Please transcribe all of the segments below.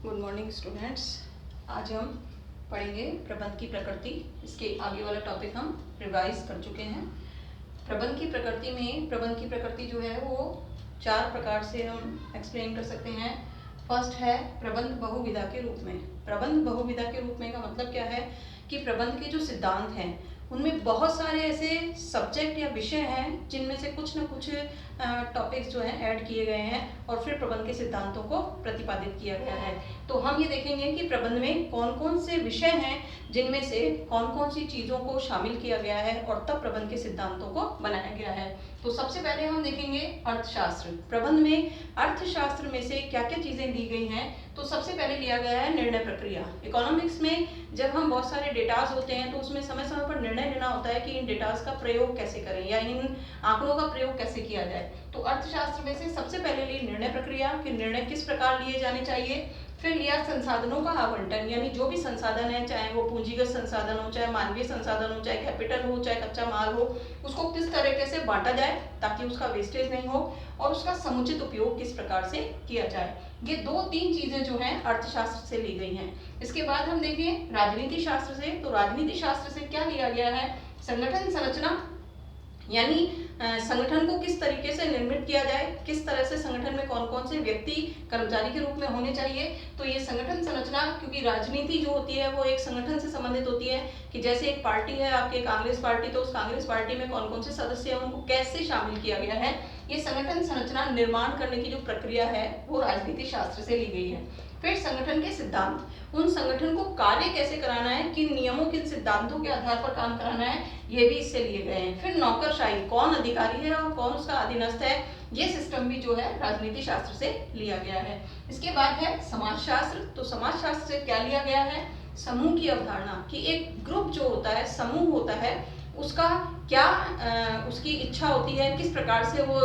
Good morning students. आज हम पढ़ेंगे प्रबंध की प्रकृति। इसके आगे वाला टॉपिक हम रिवाइज कर चुके हैं। प्रबंध की प्रकृति जो है वो 4 प्रकार से हम एक्सप्लेन कर सकते हैं। फर्स्ट है प्रबंध बहुविधा के रूप में। प्रबंध बहुविधा के रूप में का मतलब क्या है कि प्रबंध के जो सिद्धांत हैं उनमें बहुत सारे ऐसे सब्जेक्ट या विषय हैं जिनमें से कुछ न कुछ टॉपिक्स जो हैं ऐड किए गए हैं और फिर प्रबंध के सिद्धांतों को प्रतिपादित किया गया है। तो हम ये देखेंगे कि प्रबंध में कौन कौन से विषय हैं जिनमें से कौन कौन सी चीज़ों को शामिल किया गया है और तब प्रबंध के सिद्धांतों को बनाया गया है। तो सबसे पहले हम देखेंगे अर्थशास्त्र। प्रबंध में अर्थशास्त्र में से क्या क्या चीज़ें दी गई हैं। तो सबसे पहले लिया गया है निर्णय प्रक्रिया। इकोनॉमिक्स में जब हम बहुत सारे डेटाज होते हैं तो उसमें समय समय पर निर्णय लेना होता है कि इन डेटाज का प्रयोग कैसे करें या इन आंकड़ों का प्रयोग कैसे किया जाए। तो अर्थशास्त्र में से सबसे पहले ली निर्णय प्रक्रिया कि निर्णय किस प्रकार लिए जाने चाहिए। फिर लिया संसाधनों का आवंटन, यानी जो भी संसाधन है, चाहे वो पूंजीगत संसाधन हो, चाहे मानवीय संसाधन हो, चाहे कैपिटल हो, चाहे कच्चा माल हो, उसको किस तरीके से बांटा जाए ताकि उसका वेस्टेज नहीं हो और उसका समुचित उपयोग किस प्रकार से किया जाए। ये 2-3 चीजें जो हैं अर्थशास्त्र से ली गई हैं। इसके बाद हम देखें राजनीति शास्त्र से। तो राजनीति शास्त्र से क्या लिया गया है, संगठन संरचना, यानी संगठन को किस तरीके से निर्मित किया जाए, किस तरह से संगठन में कौन कौन से व्यक्ति कर्मचारी के रूप में होने चाहिए। तो ये संगठन संरचना, क्योंकि राजनीति जो होती है वो एक संगठन से संबंधित होती है कि जैसे एक पार्टी है आपकी कांग्रेस पार्टी, तो उस कांग्रेस पार्टी में कौन कौन से सदस्य हैं उनको कैसे शामिल किया गया है। ये संगठन संरचना निर्माण करने की जो प्रक्रिया है वो राजनीति शास्त्र से ली गई है। फिर संगठन के सिद्धांत, उन संगठन को कार्य कैसे कराना है, किन नियमों किन सिद्धांतों के आधार पर काम कराना है, ये भी इससे लिए गए हैं। फिर नौकरशाही, कौन अधिकारी है और कौन उसका अधीनस्थ है, ये सिस्टम भी जो है राजनीति शास्त्र से लिया गया है। इसके बाद है समाजशास्त्र। तो समाजशास्त्र से क्या लिया गया है, समूह की अवधारणा कि एक ग्रुप जो होता है, समूह होता है, उसका क्या उसकी इच्छा होती है, किस प्रकार से वो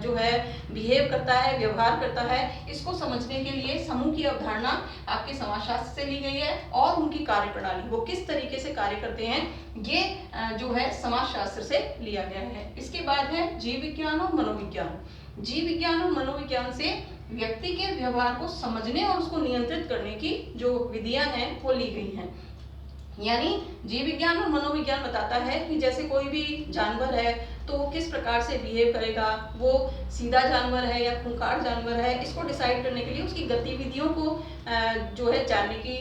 जो है बिहेव करता है, व्यवहार करता है, इसको समझने के लिए समूह की अवधारणा आपके समाजशास्त्र से ली गई है और उनकी कार्यप्रणाली, वो किस तरीके से कार्य करते हैं, ये जो है समाजशास्त्र से लिया गया है। इसके बाद है जीव विज्ञान और मनोविज्ञान। जीव विज्ञान और मनोविज्ञान से व्यक्ति के व्यवहार को समझने और उसको नियंत्रित करने की जो विधियां हैं वो ली गई हैं। यानी जीव विज्ञान और मनोविज्ञान बताता है कि जैसे कोई भी जानवर है तो वो किस प्रकार से बिहेव करेगा, वो सीधा जानवर है या खूंखार जानवर है, इसको डिसाइड करने के लिए उसकी गतिविधियों को जो है जानने की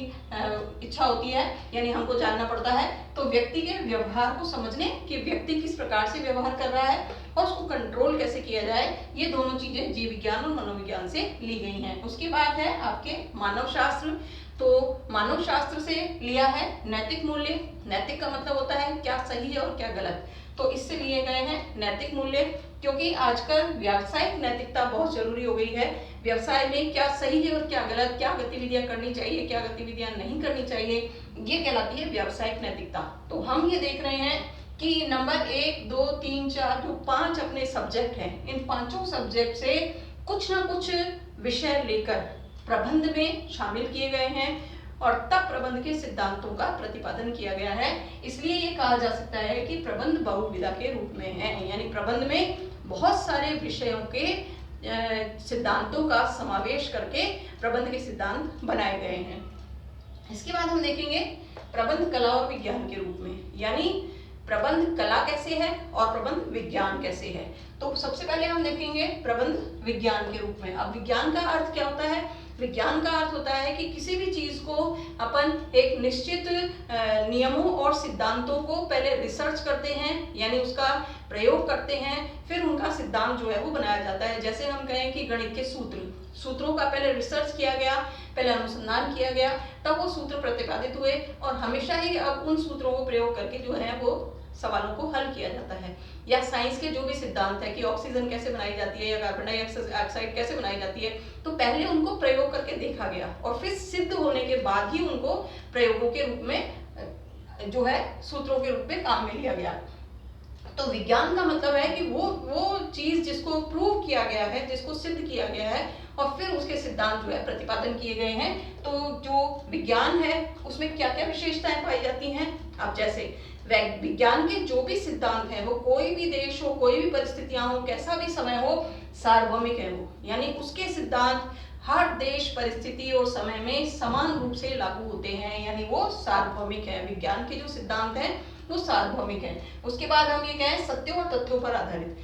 इच्छा होती है, यानी हमको जानना पड़ता है। तो व्यक्ति के व्यवहार को समझने कि व्यक्ति किस प्रकार से व्यवहार कर रहा है और उसको कंट्रोल कैसे किया जाए, ये दोनों चीजें जीव विज्ञान और मनोविज्ञान से ली गई हैं। उसके बाद है आपके मानव शास्त्र। तो मानव शास्त्र से लिया है नैतिक मूल्य। नैतिक का मतलब होता है क्या सही है और क्या गलत, तो इससे लिए गए हैं नैतिक मूल्य, क्योंकि आजकल व्यावसायिक नैतिकता बहुत जरूरी हो गई है। व्यवसाय में क्या सही है और क्या गलत, क्या गतिविधियां करनी चाहिए, क्या गतिविधियां नहीं करनी चाहिए, ये कहलाती है व्यावसायिक नैतिकता। तो हम ये देख रहे हैं कि नंबर 1, 2, 3, 4 जो 5 अपने सब्जेक्ट हैं, इन 5 सब्जेक्ट से कुछ ना कुछ विषय लेकर प्रबंध में शामिल किए गए हैं और तब प्रबंध के सिद्धांतों का प्रतिपादन किया गया है। इसलिए ये कहा जा सकता है कि प्रबंध बहुविधा के रूप में है, यानी प्रबंध में बहुत सारे विषयों के सिद्धांतों का समावेश करके प्रबंध के सिद्धांत बनाए गए हैं। इसके बाद हम देखेंगे प्रबंध कला और विज्ञान के रूप में, यानी प्रबंध कला कैसे है और प्रबंध विज्ञान कैसे है। तो सबसे पहले हम देखेंगे प्रबंध विज्ञान के रूप में। अब विज्ञान का अर्थ क्या होता है, विज्ञान का अर्थ होता है कि किसी भी चीज को अपन एक निश्चित नियमों और सिद्धांतों को पहले रिसर्च करते हैं, यानी उसका प्रयोग करते हैं, फिर उनका सिद्धांत जो है वो बनाया जाता है। जैसे हम कहें कि गणित के सूत्रों का पहले रिसर्च किया गया, पहले अनुसंधान किया गया, तब वो सूत्र प्रतिपादित हुए और हमेशा ही अब उन सूत्रों को प्रयोग करके जो है वो सवालों को हल किया जाता है। या साइंस के जो भी सिद्धांत है कि ऑक्सीजन कैसे बनाई जाती है या कार्बन डाइऑक्साइड कैसे बनाई जाती है, तो पहले उनको प्रयोग करके देखा गया और फिर सिद्ध होने के बाद ही उनको प्रयोगों के रूप में जो है सूत्रों के रूप में काम में लिया गया। तो विज्ञान का मतलब है कि वो चीज जिसको प्रूव किया गया है, जिसको सिद्ध किया गया है और फिर उसके सिद्धांत जो है प्रतिपादन किए गए हैं। तो जो विज्ञान है उसमें क्या क्या विशेषताएं पाई जाती हैं। अब जैसे विज्ञान के जो भी सिद्धांत हैं वो कोई भी देश हो, कोई भी परिस्थितियां हो, कैसा भी समय हो, सार्वभौमिक है वो, यानी उसके सिद्धांत हर देश, परिस्थिति और समय में समान रूप से लागू होते हैं, यानी वो सार्वभौमिक है। विज्ञान के जो सिद्धांत हैं वो सार्वभौमिक है। उसके बाद हम ये कहें सत्यों और तथ्यों पर आधारित।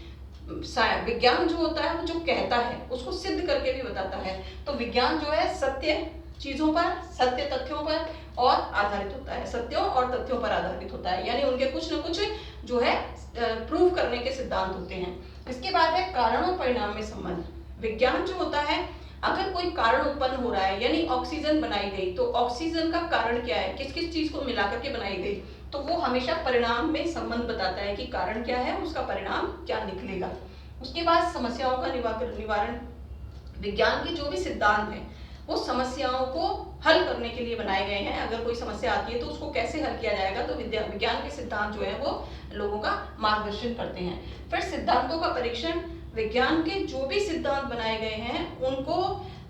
विज्ञान जो होता है वो जो कहता है उसको सिद्ध करके भी बताता है। तो विज्ञान जो है सत्य चीजों पर, सत्य तथ्यों पर और आधारित होता है, सत्यों और तथ्यों पर आधारित होता है, यानी उनके कुछ न कुछ जो है प्रूव करने के सिद्धांत होते हैं। इसके बाद है कारण और परिणाम में संबंध। विज्ञान जो होता है, अगर कोई कारण उत्पन्न हो रहा है, यानी ऑक्सीजन बनाई गई, तो ऑक्सीजन का कारण क्या है, किस किस चीज को मिलाकर के बनाई गई, तो वो हमेशा परिणाम में संबंध बताता है कि कारण क्या है, उसका परिणाम क्या निकलेगा। उसके बाद समस्याओं का निवारण। विज्ञान के जो भी सिद्धांत हैं वो समस्याओं को हल करने के लिए बनाए गए हैं। अगर कोई समस्या आती है तो उसको कैसे हल किया जाएगा, तो विज्ञान के सिद्धांत जो है वो लोगों का मार्गदर्शन करते हैं। फिर सिद्धांतों का परीक्षण। विज्ञान के जो भी सिद्धांत बनाए गए हैं उनको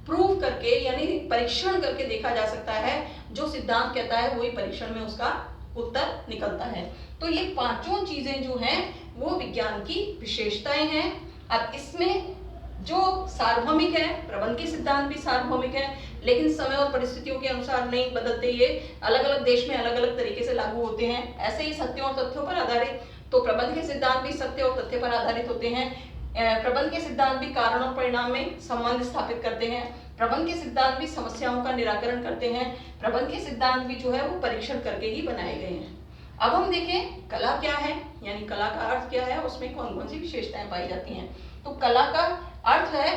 प्रूव करके, यानी परीक्षण करके देखा जा सकता है। जो सिद्धांत कहता है वही परीक्षण में उसका उत्तर निकलता है। तो ये पांचों चीजें जो हैं वो विज्ञान की विशेषताएं हैं। अब इसमें जो सार्वभौमिक है, प्रबंध के सिद्धांत भी सार्वभौमिक है, लेकिन समय और परिस्थितियों के अनुसार नहीं बदलते, ये अलग अलग देश में अलग अलग तरीके से लागू होते हैं। ऐसे ही सत्यों और तथ्यों पर आधारित, तो प्रबंध के सिद्धांत भी सत्य और तथ्य पर आधारित होते हैं। प्रबंध के सिद्धांत भी कारण और परिणाम में संबंध स्थापित करते हैं। प्रबंध के सिद्धांत भी समस्याओं का निराकरण करते हैं। प्रबंध के सिद्धांत भी जो है वो परीक्षण करके ही बनाए गए हैं। अब हम देखें कला क्या है, यानी कला का अर्थ क्या है, उसमें कौन कौन सी विशेषताएं पाई जाती हैं। तो कला का अर्थ है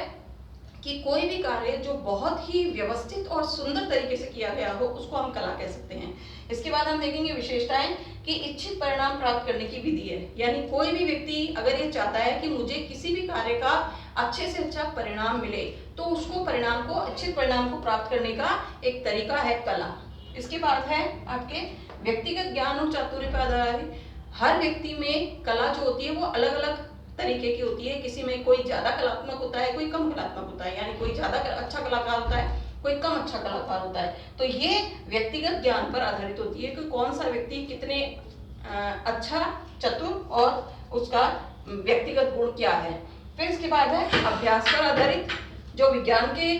कि कोई भी कार्य जो बहुत ही व्यवस्थित और सुंदर तरीके से किया गया हो उसको हम कला कह सकते हैं। इसके बाद हम देखेंगे विशेषताएं कि इच्छित परिणाम प्राप्त करने की विधि है, यानी कोई भी व्यक्ति अगर ये चाहता है कि मुझे किसी भी कार्य का अच्छे से अच्छा परिणाम मिले, तो उसको परिणाम को, इच्छित परिणाम को प्राप्त करने का एक तरीका है कला। इसके बाद है आपके व्यक्तिगत ज्ञान और चातुर्य पर आधारित। हर व्यक्ति में कला जो होती है वो अलग अलग तरीके की होती है। किसी में कोई ज्यादा कलात्मक होता है, कोई कम कलात्मक होता है, यानी कोई ज्यादा अच्छा कलाकार होता है, कोई कम अच्छा कलाकार होता है। तो ये व्यक्तिगत ज्ञान पर आधारित होती है कि कौन सा व्यक्ति कितने अच्छा, चतुर और उसका व्यक्तिगत गुण क्या है। फिर इसके बाद है अभ्यास पर आधारित। जो विज्ञान के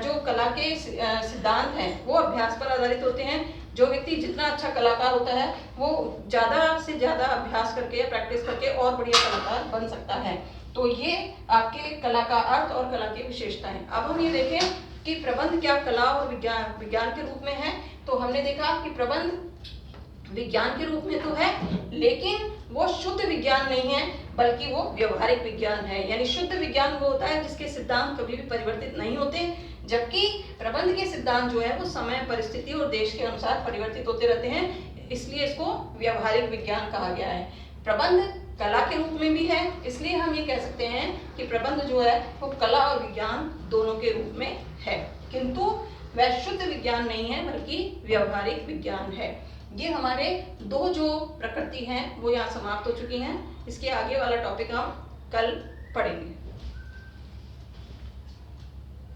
जो कला के सिद्धांत हैं वो अभ्यास पर आधारित होते हैं। जो व्यक्ति जितना अच्छा कलाकार होता है वो ज्यादा से ज्यादा अभ्यास करके, प्रैक्टिस करके और बढ़िया कलाकार बन सकता है। तो ये आपके कला का अर्थ और कला की विशेषताएं। अब हम ये देखें कि प्रबंध क्या कला और विज्ञान के रूप में है। तो हमने देखा कि प्रबंध विज्ञान के रूप में तो है, लेकिन वो शुद्ध विज्ञान नहीं है, बल्कि वो व्यवहारिक विज्ञान है। यानी शुद्ध विज्ञान वो होता है जिसके सिद्धांत कभी भी परिवर्तित नहीं होते, जबकि प्रबंध के सिद्धांत जो है वो समय, परिस्थिति और देश के अनुसार परिवर्तित होते रहते हैं, इसलिए इसको व्यवहारिक विज्ञान कहा गया है। प्रबंध कला के रूप में भी है, इसलिए हम ये कह सकते हैं कि प्रबंध जो है वो कला और विज्ञान दोनों के रूप में है, किंतु वह शुद्ध विज्ञान नहीं है बल्कि व्यवहारिक विज्ञान है। ये हमारे दो जो प्रकृति हैं वो यहाँ समाप्त हो चुकी हैं। इसके आगे वाला टॉपिक हम कल पढ़ेंगे।